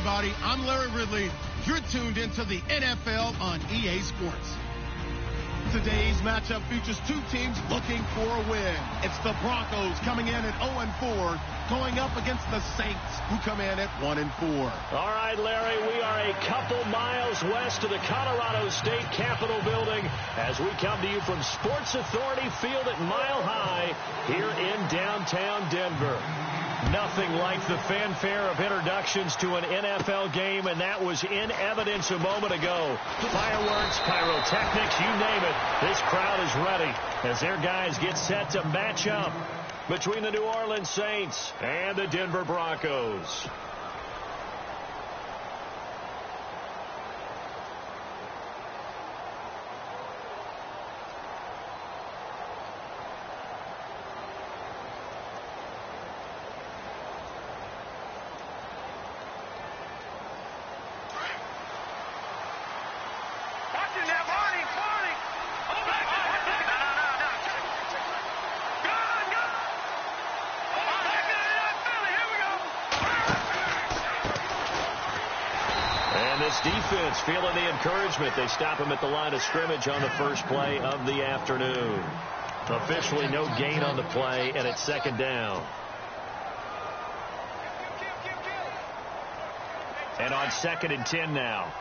everybody. I'm Larry Ridley. You're tuned into the NFL on EA Sports. Today's matchup features two teams looking for a win. It's the Broncos coming in at 0-4, going up against the Saints, who come in at 1-4. All right, Larry, we are a couple miles west of the Colorado State Capitol building as we come to you from Sports Authority Field at Mile High here in downtown Denver. Nothing like the fanfare of introductions to an NFL game, and that was in evidence a moment ago. Fireworks, pyrotechnics, you name it. This crowd is ready as their guys get set to match up between the New Orleans Saints and the Denver Broncos. Defense feeling the encouragement. They stop him at the line of scrimmage on the first play of the afternoon. Officially no gain on the play, and it's second down. And on 2nd and 10 now.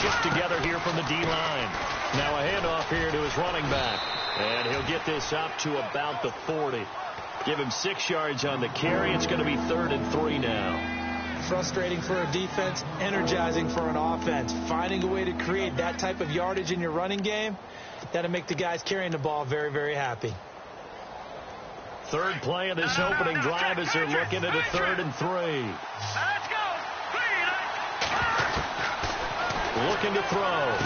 Shift together here from the D-line. Now a handoff here to his running back. And he'll get this up to about the 40. Give him 6 yards on the carry. It's going to be 3rd and 3 now. Frustrating for a defense, energizing for an offense. Finding a way to create that type of yardage in your running game, that'll make the guys carrying the ball very, very happy. Third play of this opening drive as they're looking at a 3rd and 3. Looking to throw.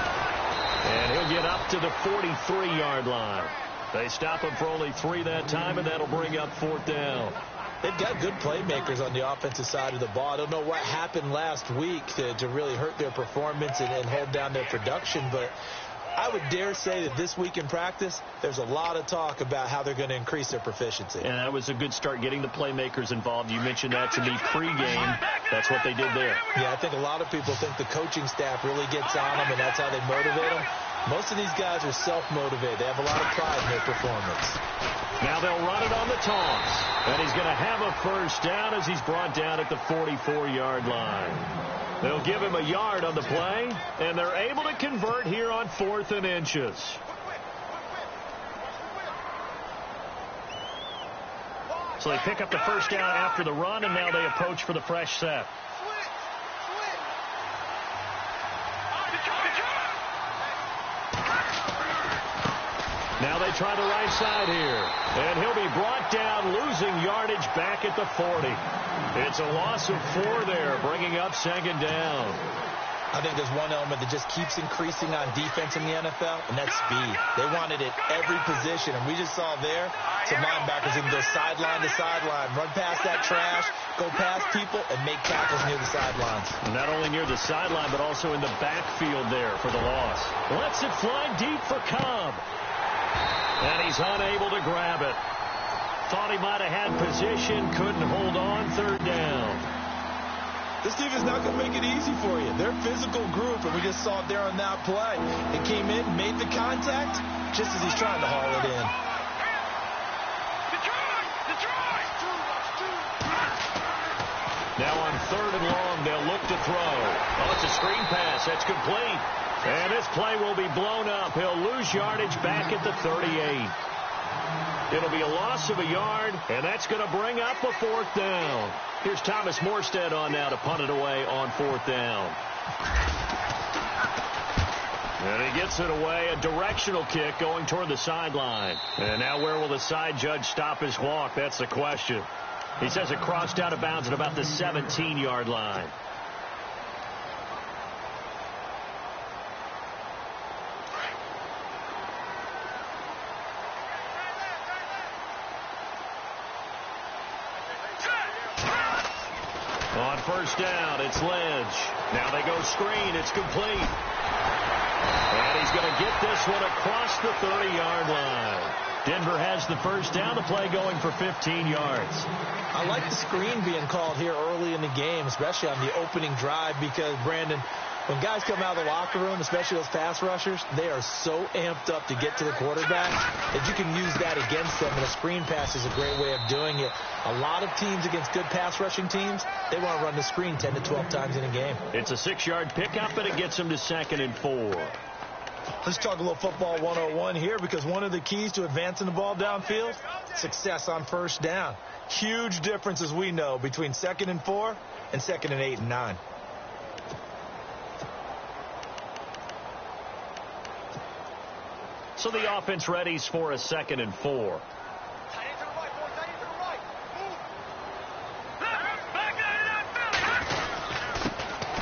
And he'll get up to the 43-yard line. They stop him for only 3 that time, and that'll bring up 4th down. They've got good playmakers on the offensive side of the ball. I don't know what happened last week to really hurt their performance and hold down their production, but I would dare say that this week in practice, there's a lot of talk about how they're going to increase their proficiency. And that was a good start getting the playmakers involved. You mentioned that to me pregame. That's what they did there. Yeah, I think a lot of people think the coaching staff really gets on them, and that's how they motivate them. Most of these guys are self-motivated. They have a lot of pride in their performance. Now they'll run it on the toss. And he's going to have a first down as he's brought down at the 44-yard line. They'll give him a yard on the play, and they're able to convert here on 4th and inches. So they pick up the first down after the run, and now they approach for the fresh set. Now they try the right side here. And he'll be brought down, losing yardage back at the 40. It's a loss of 4 there, bringing up 2nd down. I think there's one element that just keeps increasing on defense in the NFL, and that's speed. They want it at every position, and we just saw there some linebackers who can go sideline to sideline, run past that trash, go past people, and make tackles near the sidelines. Not only near the sideline, but also in the backfield there for the loss. Lets it fly deep for Cobb. And he's unable to grab it. Thought he might have had position, couldn't hold on, 3rd down. This defense is not going to make it easy for you. They're a physical group, and we just saw it there on that play. It came in, made the contact, just as he's trying to haul it in. Now on 3rd and long, they'll look to throw. Oh, it's a screen pass. That's complete. And this play will be blown up. He'll lose yardage back at the 38. It'll be a loss of a yard, and that's going to bring up a 4th down. Here's Thomas Morstead on now to punt it away on 4th down. And he gets it away, a directional kick going toward the sideline. And now where will the side judge stop his clock? That's the question. He says it crossed out of bounds at about the 17-yard line. On first down. It's Lynch. Now they go screen. It's complete. And he's going to get this one across the 30-yard line. Denver has the first down. The play going for 15 yards. I like the screen being called here early in the game, especially on the opening drive, because, Brandon, when guys come out of the locker room, especially those pass rushers, they are so amped up to get to the quarterback that you can use that against them, and a screen pass is a great way of doing it. A lot of teams against good pass rushing teams, they want to run the screen 10 to 12 times in a game. It's a 6-yard pickup, and it gets them to 2nd and 4. Let's talk a little football 101 here, because one of the keys to advancing the ball downfield, success on first down. Huge difference, as we know, between 2nd and 4 and 2nd and 8 and 9. So the offense readies for a 2nd and 4.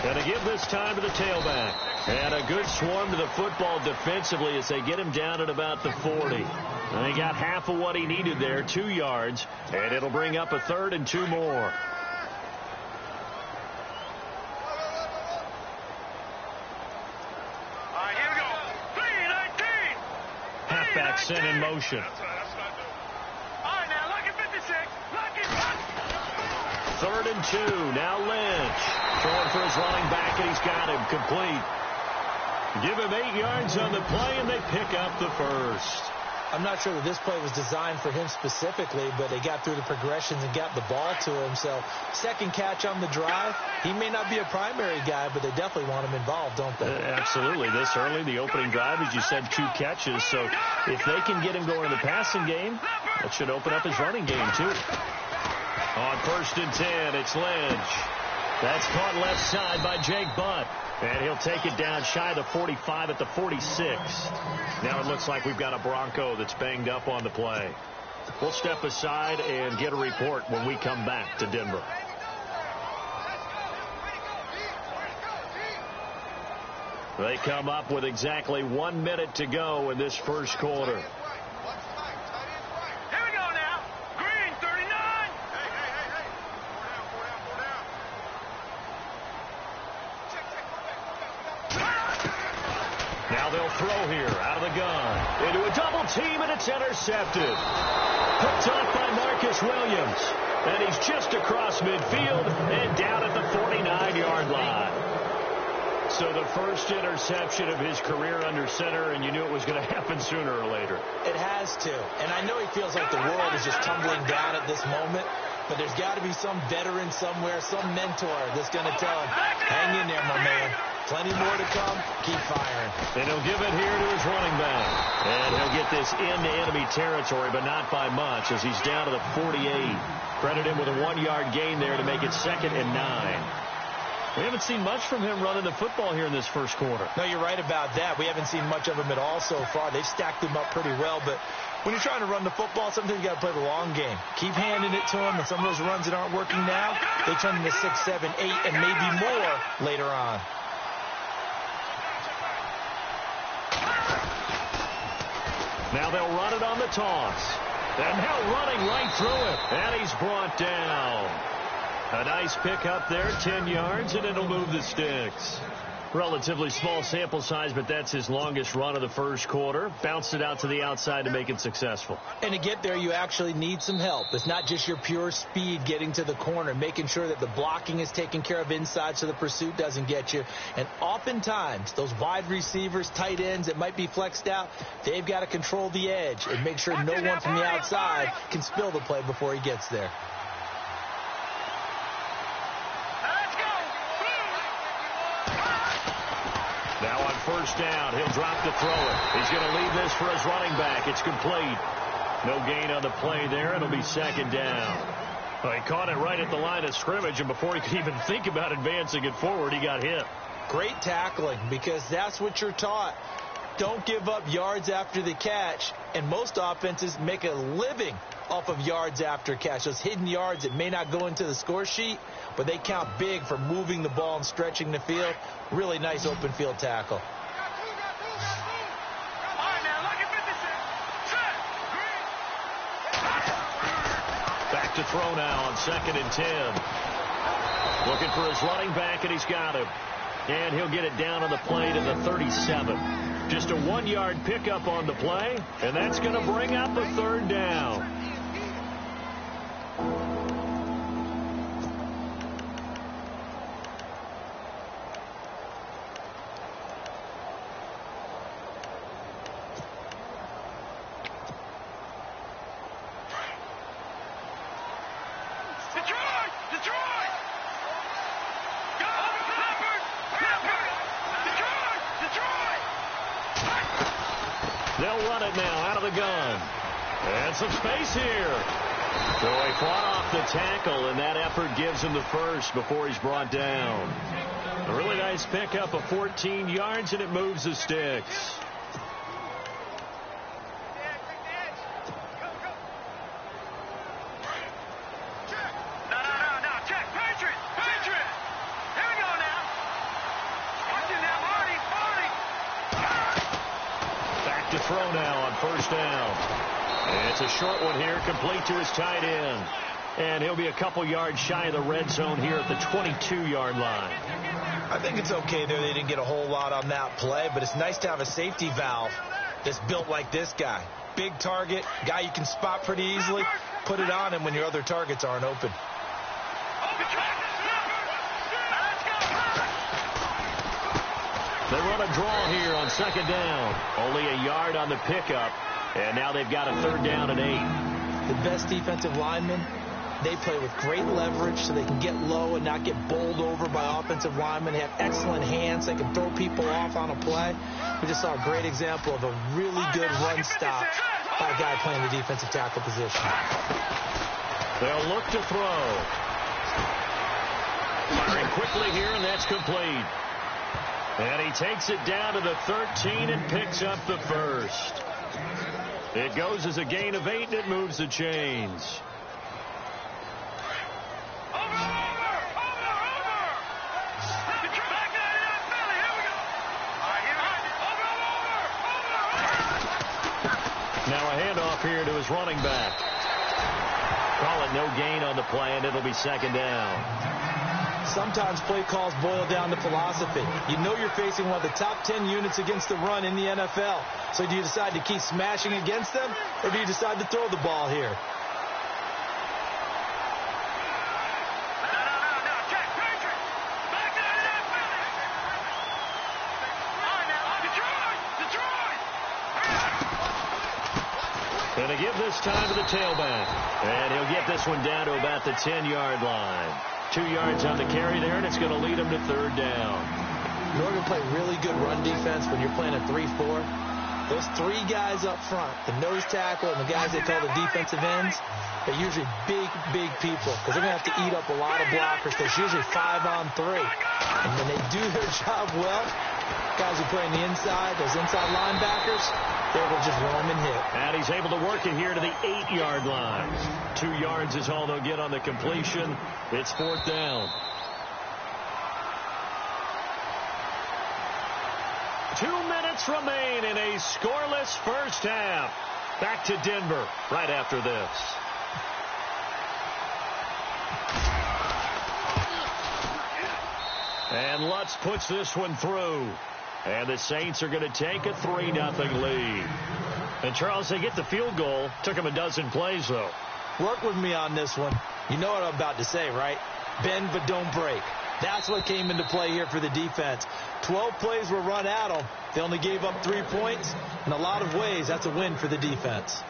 Going to give this time to the tailback. And a good swarm to the football defensively as they get him down at about the 40. And he got half of what he needed there, 2 yards. And it'll bring up a 3rd and 2 more. All right, here we go. 3-19. Halfback sent in motion. All right, now, look at 56. Look at 3rd and 2. Now Lynch. Throwing for his running back, and he's got him complete. Give him 8 yards on the play, and they pick up the first. I'm not sure that this play was designed for him specifically, but they got through the progressions and got the ball to him. So, second catch on the drive. He may not be a primary guy, but they definitely want him involved, don't they? Absolutely. This early, the opening drive, as you said, 2 catches. So, if they can get him going in the passing game, that should open up his running game, too. On 1st and 10, it's Lynch. That's caught left side by Jake Butt. And he'll take it down shy of the 45 at the 46. Now it looks like we've got a Bronco that's banged up on the play. We'll step aside and get a report when we come back to Denver. They come up with exactly 1 minute to go in this first quarter. Now they'll throw here out of the gun. Into a double team, and it's intercepted. Picked off by Marcus Williams. And he's just across midfield and down at the 49-yard line. So the first interception of his career under center, and you knew it was going to happen sooner or later. It has to. And I know he feels like the world is just tumbling down at this moment. But there's got to be some veteran somewhere, some mentor that's going to tell him, hang in there, my man. Plenty more to come. Keep firing. And he'll give it here to his running back. And he'll get this into enemy territory, but not by much, as he's down to the 48. Credit him with a 1-yard gain there to make it 2nd and 9. We haven't seen much from him running the football here in this first quarter. No, you're right about that. We haven't seen much of him at all so far. They've stacked him up pretty well, but when you're trying to run the football, sometimes you got to play the long game. Keep handing it to him, and some of those runs that aren't working now, they turn into 6, 7, 8, and maybe more later on. Now they'll run it on the toss. And now running right through it. And he's brought down. A nice pickup there, 10 yards, and it'll move the sticks. Relatively small sample size, but that's his longest run of the first quarter. Bounced it out to the outside to make it successful. And to get there, you actually need some help. It's not just your pure speed getting to the corner, making sure that the blocking is taken care of inside so the pursuit doesn't get you. And oftentimes, those wide receivers, tight ends that might be flexed out, they've got to control the edge and make sure no one from the outside can spill the play before he gets there. Now on first down, he'll drop to throw it. He's going to leave this for his running back. It's complete. No gain on the play there. It'll be 2nd down. Well, he caught it right at the line of scrimmage, and before he could even think about advancing it forward, he got hit. Great tackling, because that's what you're taught. Don't give up yards after the catch, and most offenses make a living off of yards after catch. Those hidden yards that may not go into the score sheet, but they count big for moving the ball and stretching the field. Really nice open field tackle. Back to throw now on 2nd and 10. Looking for his running back, and he's got him. And he'll get it down on the play to the 37. Just a 1-yard pickup on the play, and that's going to bring up a third down. They'll run it now out of the gun. And some space here. So he fought off the tackle, and that effort gives him the first before he's brought down. A really nice pickup of 14 yards, and it moves the sticks. To throw now on first down. And it's a short one here, complete to his tight end. And he'll be a couple yards shy of the red zone here at the 22-yard line. I think it's okay there. They didn't get a whole lot on that play, but it's nice to have a safety valve that's built like this guy. Big target, guy you can spot pretty easily. Put it on him when your other targets aren't open. They run a draw here on second down. Only a yard on the pickup, and now they've got a third down and 8. The best defensive linemen, they play with great leverage so they can get low and not get bowled over by offensive linemen. They have excellent hands. They can throw people off on a play. We just saw a great example of a really good run stop by a guy playing the defensive tackle position. They'll look to throw. Firing quickly here, and that's complete. And he takes it down to the 13 and picks up the first. It goes as a gain of 8, and it moves the chains. Now a handoff here to his running back. Call it no gain on the play, and it'll be second down. Sometimes play calls boil down to philosophy. You know you're facing one of the top 10 units against the run in the NFL. So do you decide to keep smashing against them, or do you decide to throw the ball here? Going to give this time to the tailback. And he'll get this one down to about the 10-yard line. 2 yards on the carry there, and it's going to lead him to third down. In order to play really good run defense when you're playing a 3-4, those 3 guys up front, the nose tackle and the guys they call the defensive ends, they're usually big people because they're going to have to eat up a lot of blockers. There's usually 5 on 3. And when they do their job well, guys who play on the inside, those inside linebackers, they will just roam and hit. And he's able to work it here to the 8-yard line. 2 yards is all they'll get on the completion. It's fourth down. 2 minutes remain in a scoreless first half. Back to Denver right after this. And Lutz puts this one through. And the Saints are going to take a 3-0 lead. And, Charles, they get the field goal. Took them a dozen plays, though. Work with me on this one. You know what I'm about to say, right? Bend but don't break. That's what came into play here for the defense. 12 plays were run at them. They only gave up 3 points. In a lot of ways, that's a win for the defense.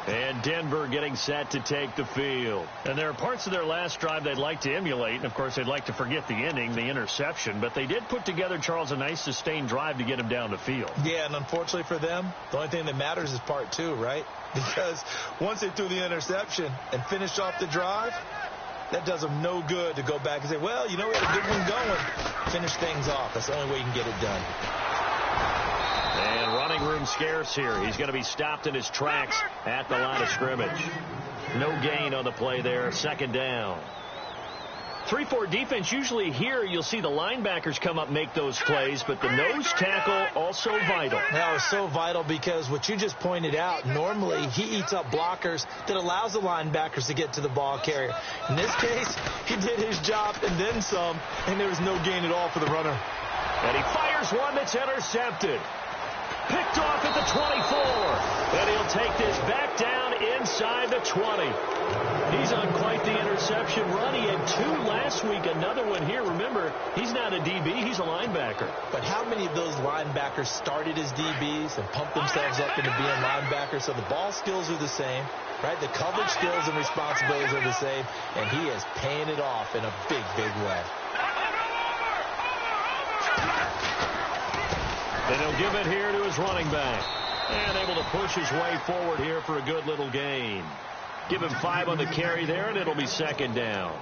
And Denver getting set to take the field. And there are parts of their last drive they'd like to emulate. And, of course, they'd like to forget the inning, the interception. But they did put together, Charles, a nice sustained drive to get them down the field. Yeah, and unfortunately for them, the only thing that matters is part 2, right? Because once they threw the interception and finished off the drive, that does them no good to go back and say, well, you know, we had a good one going. Finish things off. That's the only way you can get it done. And running room scarce here. He's going to be stopped in his tracks at the line of scrimmage. No gain on the play there. Second down. 3-4 defense, usually here you'll see the linebackers come up make those plays, but the nose tackle also vital. Now, it's so vital because what you just pointed out, normally he eats up blockers that allows the linebackers to get to the ball carrier. In this case, he did his job and then some, and there was no gain at all for the runner. And he fires one that's intercepted. Picked off at the 24. And he'll take this back down inside the 20. He's on quite the interception run. He had 2 last week, another one here. Remember, he's not a DB, he's a linebacker. But how many of those linebackers started as DBs and pumped themselves up into being linebackers? So the ball skills are the same, right? The coverage skills and responsibilities are the same, and he is paying it off in a big, big way. And he'll give it here to his running back. And able to push his way forward here for a good little gain. Give him 5 on the carry there, and it'll be second down.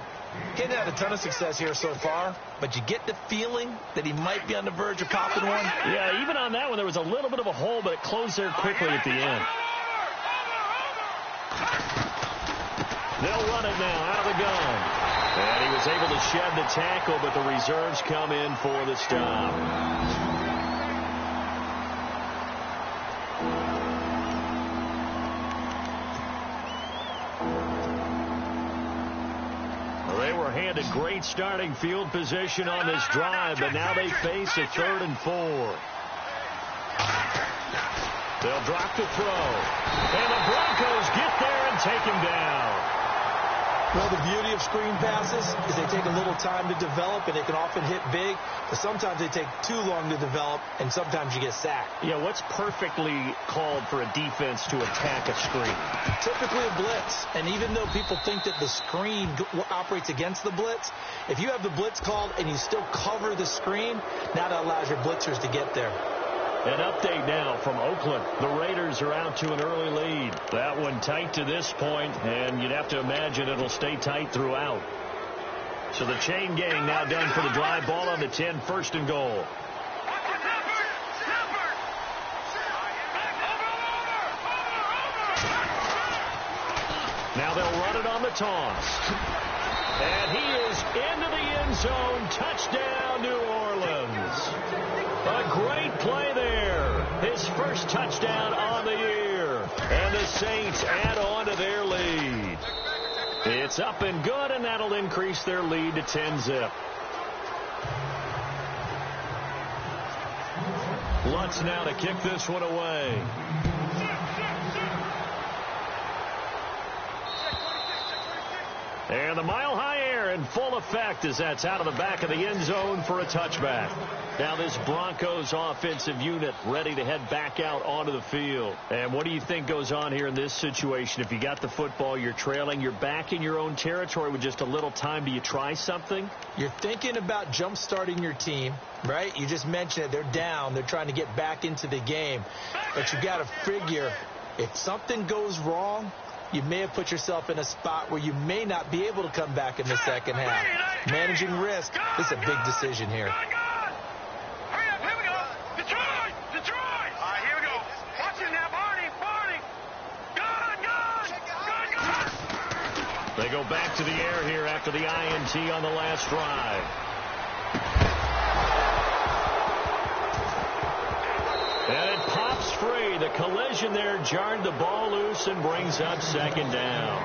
He hasn't had a ton of success here so far, but you get the feeling that he might be on the verge of popping one. Yeah, even on that one, there was a little bit of a hole, but it closed there quickly at the end. They'll run it now out of the gun. And he was able to shed the tackle, but the reserves come in for the stop. Handed great starting field position on this drive, but now they face a 3rd and 4. They'll drop the throw. And the Broncos get there and take him down. Well, the beauty of screen passes is they take a little time to develop, and they can often hit big, but sometimes they take too long to develop, and sometimes you get sacked. Yeah, what's perfectly called for a defense to attack a screen? Typically a blitz, and even though people think that the screen operates against the blitz, if you have the blitz called and you still cover the screen, now that allows your blitzers to get there. An update now from Oakland. The Raiders are out to an early lead. That one tight to this point, and you'd have to imagine it'll stay tight throughout. So the chain gang now done for the drive. Ball on the 10, 1st and goal. Now they'll run it on the toss. And he is into the end zone. Touchdown, New Orleans. A great play there. His first touchdown on the year. And the Saints add on to their lead. It's up and good, and that'll increase their lead to 10-zip. Lutz now to kick this one away. And the mile-high air in full effect as that's out of the back of the end zone for a touchback. Now this Broncos offensive unit ready to head back out onto the field. And what do you think goes on here in this situation? If you got the football, you're trailing, you're back in your own territory with just a little time. Do you try something? You're thinking about jump-starting your team, right? You just mentioned it. They're down. They're trying to get back into the game. But you got to figure if something goes wrong, you may have put yourself in a spot where you may not be able to come back in the second half. Managing risk, this is a big decision here. Hurry up, here we go. Detroit! Detroit! All right, here we go. Watch it now, Barney. Gun! They go back to the air here after the INT on the last drive. And it pops free. The collision there jarred the ball loose and brings up second down.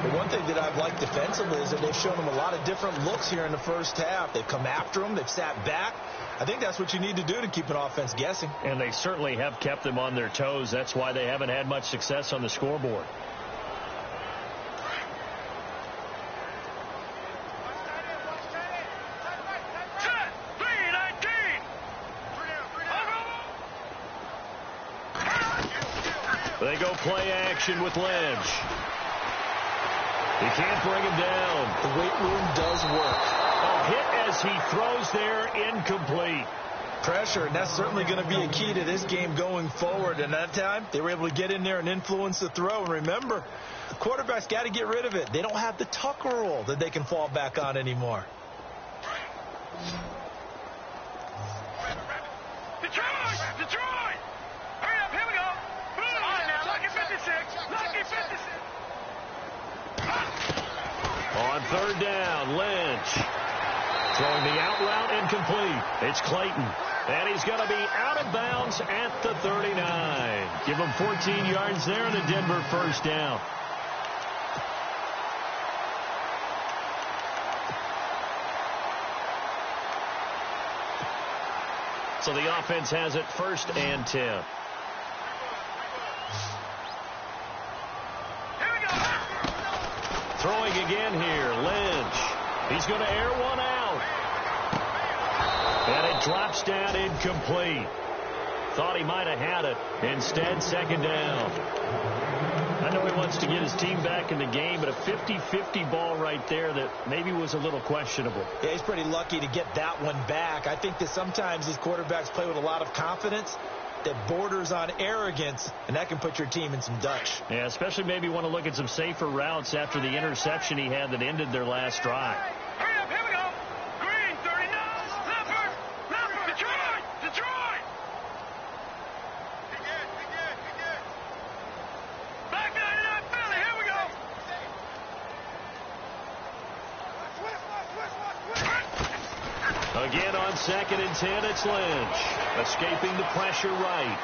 The one thing that I've liked defensively is that they've shown them a lot of different looks here in the first half. They've come after them. They've sat back. I think that's what you need to do to keep an offense guessing. And they certainly have kept them on their toes. That's why they haven't had much success on the scoreboard. They go play action with Lynch. He can't bring him down. The weight room does work. A hit as he throws there, incomplete. Pressure, and that's certainly going to be a key to this game going forward. And that time, they were able to get in there and influence the throw. And remember, quarterbacks got to get rid of it. They don't have the tuck rule that they can fall back on anymore. Detroit! Hurry up, here we go. All right, now, lucky 56. Lucky 56. On third down, Throwing the out route incomplete. It's Clayton. And he's going to be out of bounds at the 39. Give him 14 yards there and a Denver first down. So the offense has it 1st and 10. Throwing again here, Lynch. He's going to air one out. And it drops down incomplete. Thought he might have had it. Instead, 2nd down. I know he wants to get his team back in the game, but a 50-50 ball right there that maybe was a little questionable. Yeah, he's pretty lucky to get that one back. I think that sometimes these quarterbacks play with a lot of confidence that borders on arrogance, and that can put your team in some Dutch. Yeah, especially maybe want to look at some safer routes after the interception he had that ended their last drive. Hurry up, here we go. Green, 39. Leopard, Detroit. Again. Black 99, Philly, here we go. Again on 2nd and 10, it's Lynch. Escaping the pressure right.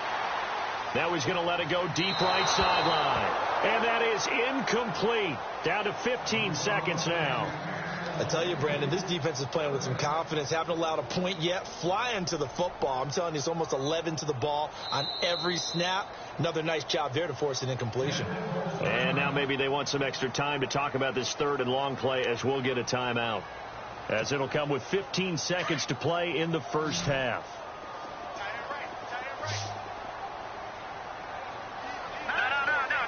Now he's going to let it go deep right sideline. And that is incomplete. Down to 15 seconds now. I tell you, Brandon, this defense is playing with some confidence. Haven't allowed a point yet. Flying to the football. I'm telling you, it's almost 11 to the ball on every snap. Another nice job there to force an incompletion. And now maybe they want some extra time to talk about this 3rd and long play as we'll get a timeout. As it'll come with 15 seconds to play in the first half. No.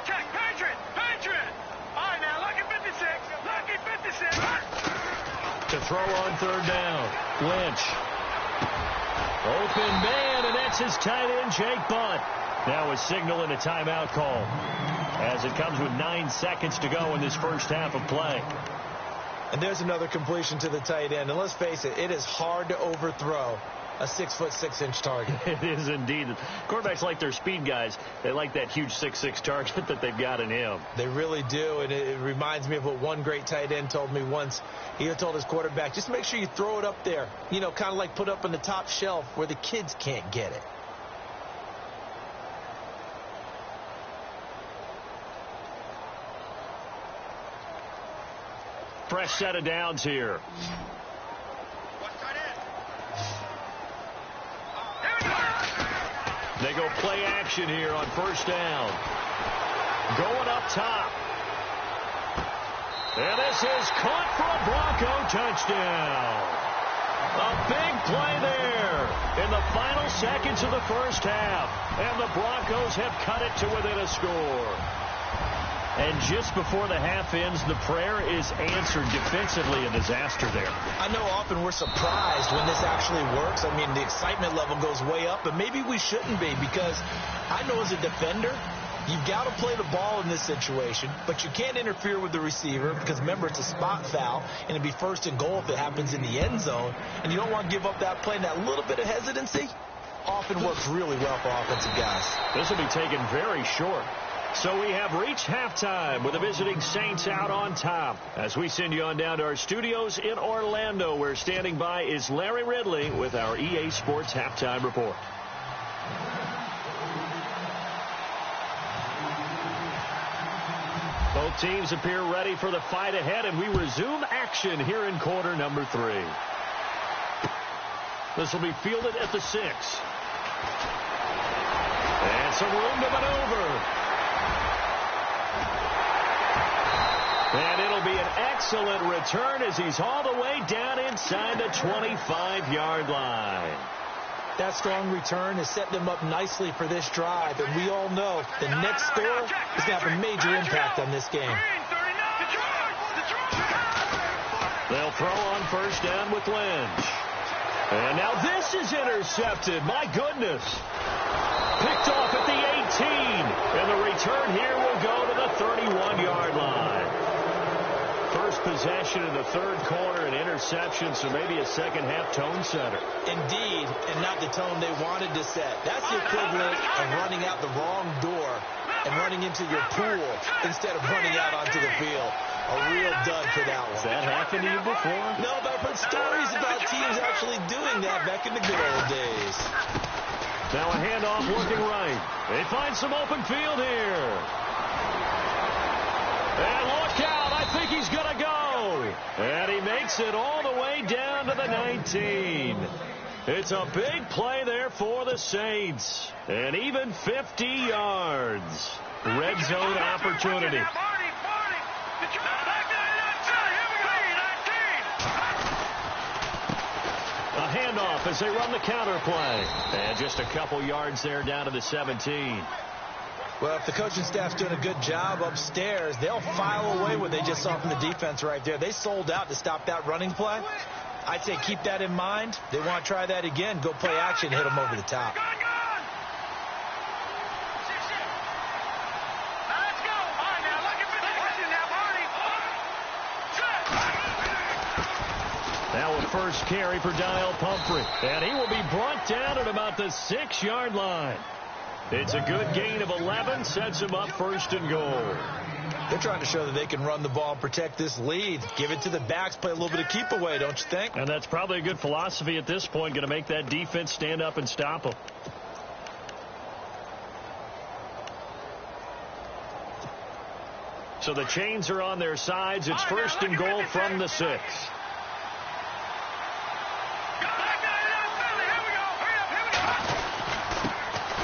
Check. Patriot. All right, now, lucky 56. To throw on 3rd down. Lynch. Open man, and that's his tight end, Jake Butt. Now a signal and a timeout call. As it comes with 9 seconds to go in this first half of play. And there's another completion to the tight end. And let's face it, it is hard to overthrow a 6'6" target. It is indeed. Quarterbacks like their speed guys. They like that huge 6'6" target that they've got in him. They really do. And it reminds me of what one great tight end told me once. He told his quarterback, just make sure you throw it up there. You know, kind of like put up on the top shelf where the kids can't get it. Fresh set of downs here. They go play action here on 1st down. Going up top. And this is caught for a Bronco touchdown. A big play there in the final seconds of the first half. And the Broncos have cut it to within a score. And just before the half ends, the prayer is answered. Defensively, a disaster there. I know often we're surprised when this actually works. I mean, the excitement level goes way up, but maybe we shouldn't be, because I know as a defender, you've got to play the ball in this situation, but you can't interfere with the receiver because, remember, it's a spot foul, and it'd be 1st and goal if it happens in the end zone, and you don't want to give up that play. And that little bit of hesitancy often works really well for offensive guys. This will be taken very short. So we have reached halftime with the visiting Saints out on top. As we send you on down to our studios in Orlando, where standing by is Larry Ridley with our EA Sports Halftime Report. Both teams appear ready for the fight ahead, and we resume action here in quarter number 3. This will be fielded at the 6. And some room to maneuver. And it'll be an excellent return as he's all the way down inside the 25-yard line. That strong return has set them up nicely for this drive, and we all know the next score is going to have a major impact on this game. They'll throw on 1st down with Lynch. And now this is intercepted. My goodness. Picked off at the 18. And the return here will go to the 31-yard line. First possession in the 3rd quarter, an interception, so maybe a second-half tone setter. Indeed, and not the tone they wanted to set. That's the equivalent of running out the wrong door and running into your pool instead of running out onto the field. A real dud for that one. Has that happened to you before? No, but I've heard stories about teams actually doing that back in the good old days. Now a handoff looking right. They find some open field here. And look out. I think he's going to go. And he makes it all the way down to the 19. It's a big play there for the Saints. And even 50 yards. Red zone opportunity. A handoff as they run the counter play. And just a couple yards there down to the 17. Well, if the coaching staff's doing a good job upstairs, they'll file away what they just saw from the defense right there. They sold out to stop that running play. I'd say keep that in mind. They want to try that again. Go play action, hit them over the top. Now a first carry for Donnell Pumphrey. And he will be brought down at about the 6-yard line. It's a good gain of 11. Sets him up first and goal. They're trying to show that they can run the ball and protect this lead. Give it to the backs, play a little bit of keep away, don't you think? And that's probably a good philosophy at this point. Going to make that defense stand up and stop them. So the chains are on their sides. It's first and goal from the 6.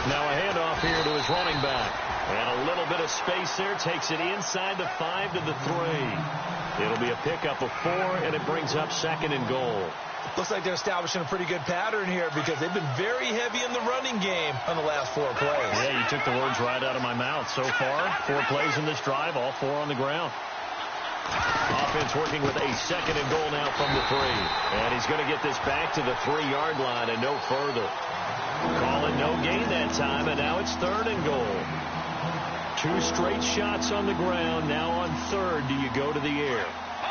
Now a handoff here to his running back. And a little bit of space there. Takes it inside the 5 to the 3. It'll be a pickup of 4, and it brings up second and goal. Looks like they're establishing a pretty good pattern here because they've been very heavy in the running game on the last 4 plays. Yeah, you took the words right out of my mouth. So far, 4 plays in this drive, all 4 on the ground. Offense working with a second and goal now from the 3. And he's going to get this back to the 3-yard line and no further. Calling no gain that time, and now it's third and goal. 2 straight shots on the ground. Now on third, do you go to the air?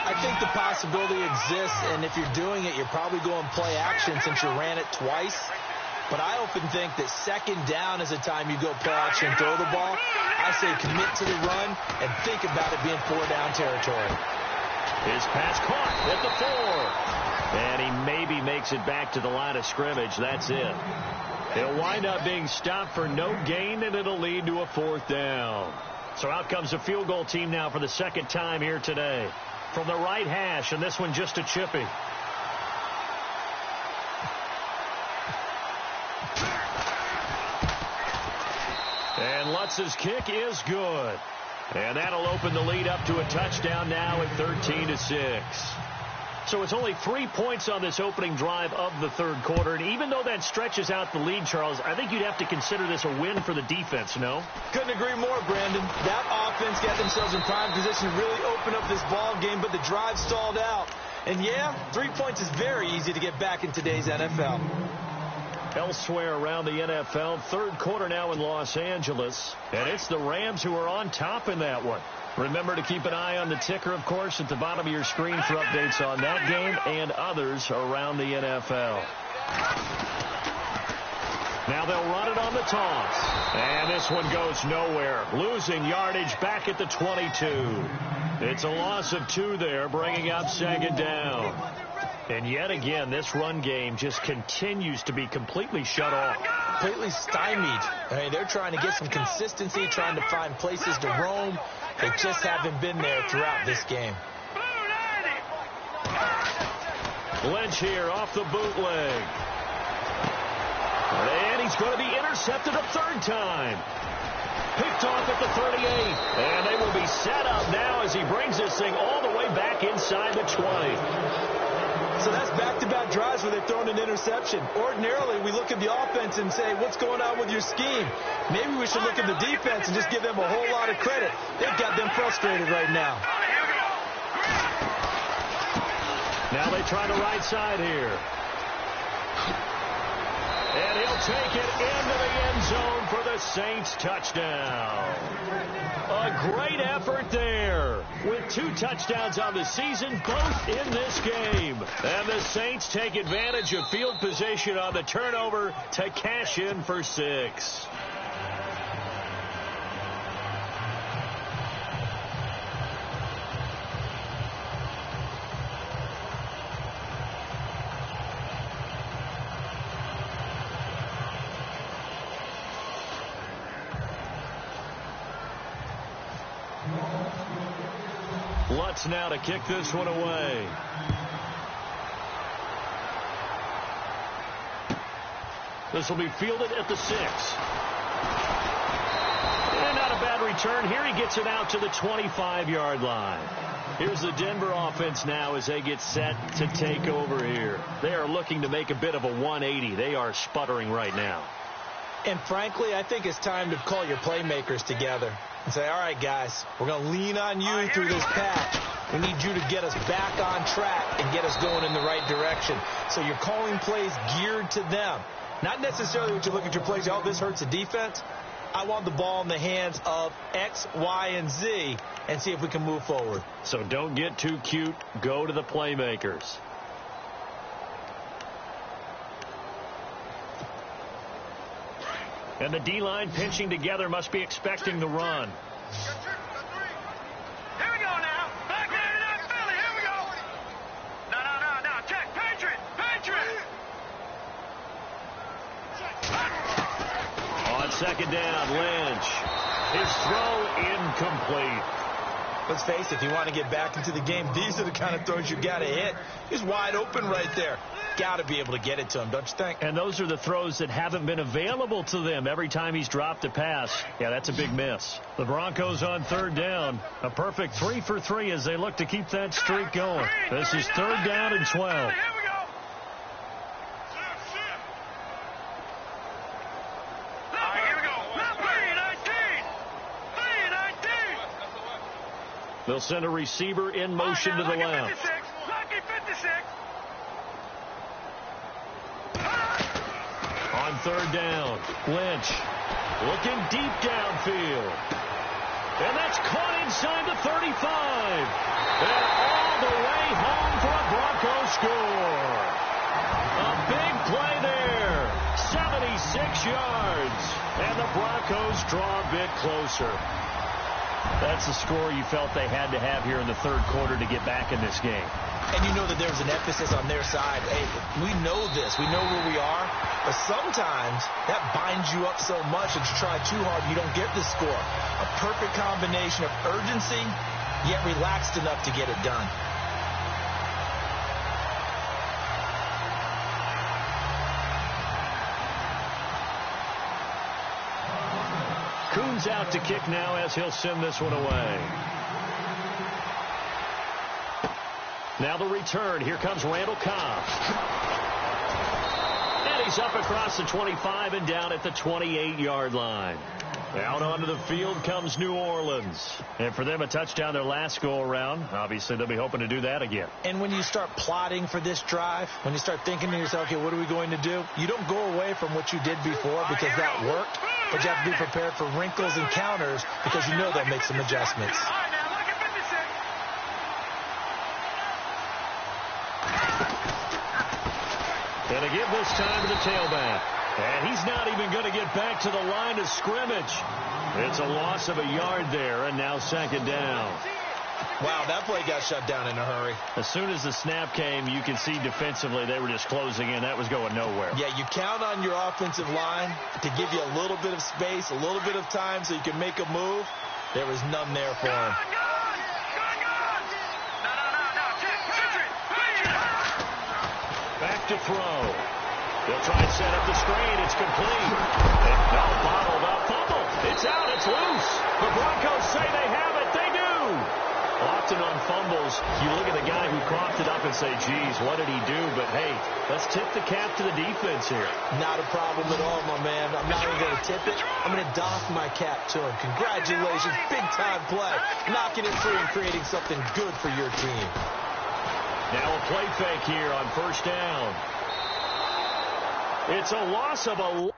I think the possibility exists, and if you're doing it, you're probably going play action since you ran it twice. But I often think that second down is a time you go play action and throw the ball. I say commit to the run and think about it being 4-down territory. His pass caught at the 4. And he maybe makes it back to the line of scrimmage. That's it. He'll wind up being stopped for no gain, and it'll lead to a 4th down. So out comes the field goal team now for the second time here today. From the right hash, and this one just a chippy. And Lutz's kick is good. And that'll open the lead up to a touchdown now at 13-6. So it's only 3 points on this opening drive of the third quarter. And even though that stretches out the lead, Charles, I think you'd have to consider this a win for the defense, no? Couldn't agree more, Brandon. That offense got themselves in prime position to really open up this ball game, but the drive stalled out. And, yeah, 3 points is very easy to get back in today's NFL. Elsewhere around the NFL, third quarter now in Los Angeles. And it's the Rams who are on top in that one. Remember to keep an eye on the ticker, of course, at the bottom of your screen for updates on that game and others around the NFL. Now they'll run it on the toss. And this one goes nowhere. Losing yardage back at the 22. It's a loss of 2 there, bringing up second down. And yet again, this run game just continues to be completely shut off. Completely stymied. I mean, they're trying to get some consistency, trying to find places to roam. They just haven't been there throughout this game. Lynch here off the bootleg. And he's going to be intercepted a 3rd time. Picked off at the 38. And they will be set up now as he brings this thing all the way back inside the 20. So that's back-to-back drives where they've thrown an interception. Ordinarily, we look at the offense and say, what's going on with your scheme? Maybe we should look at the defense and just give them a whole lot of credit. They've got them frustrated right now. Now they try the right side here. And he'll take it into the end zone for the Saints touchdown. A great effort there with 2 touchdowns on the season, both in this game. And the Saints take advantage of field position on the turnover to cash in for 6. spots now to kick this one away. This will be fielded at the 6. And not a bad return here. He gets it out to the 25-yard line. Here's the Denver offense now as they get set to take over here. They are looking to make a bit of a 180. They are sputtering right now. And frankly, I think it's time to call your playmakers together and say, all right, guys, we're going to lean on you through this patch. We need you to get us back on track and get us going in the right direction. So you're calling plays geared to them. Not necessarily what you look at your plays, oh, this hurts the defense. I want the ball in the hands of X, Y, and Z and see if we can move forward. So don't get too cute. Go to the playmakers. And the D-line pinching together must be expecting the run. Here we go now. Back in it, Philly. Here we go. No. Check. Patriot. On second down, Lynch. His throw incomplete. Let's face it, if you want to get back into the game, these are the kind of throws you got to hit. He's wide open right there. Got to be able to get it to him, don't you think? And those are the throws that haven't been available to them every time he's dropped a pass. Yeah, that's a big miss. The Broncos on third down. A perfect 3 for 3 as they look to keep that streak going. This is third down and 12. Here we go. They'll send a receiver in motion to the left. Lucky 56. On third down, Lynch looking deep downfield. And that's caught inside the 35. And all the way home for a Broncos score. A big play there. 76 yards. And the Broncos draw a bit closer. That's the score you felt they had to have here in the third quarter to get back in this game. And you know that there's an emphasis on their side. Hey, we know this. We know where we are. But sometimes that binds you up so much that you try too hard and you don't get the score. A perfect combination of urgency, yet relaxed enough to get it done. Coons out to kick now as he'll send this one away. Now the return. Here comes Randall Cobb. And he's up across the 25 and down at the 28-yard line. Out onto the field comes New Orleans. And for them, a touchdown their last go-around. Obviously, they'll be hoping to do that again. And when you start plotting for this drive, when you start thinking to yourself, okay, what are we going to do? You don't go away from what you did before because that worked. But you have to be prepared for wrinkles and counters because you know they'll make some adjustments. And a give this time to the tailback. And he's not even going to get back to the line of scrimmage. It's a loss of a yard there, and now second down. Wow, that play got shut down in a hurry. As soon as the snap came, you can see defensively they were just closing in. That was going nowhere. Yeah, you count on your offensive line to give you a little bit of space, a little bit of time so you can make a move. There was none there for him. Back to throw. They'll try and set up the screen. It's complete. And no, bottled up. Fumble. It's out. It's loose. The Broncos say they have it. They do. Often on fumbles, you look at the guy who coughed it up and say, geez, what did he do? But, hey, let's tip the cap to the defense here. Not a problem at all, my man. I'm not even going to tip it. I'm going to doff my cap to him. Congratulations. Big-time play. Knocking it free and creating something good for your team. Now a play fake here on first down. It's a loss of a...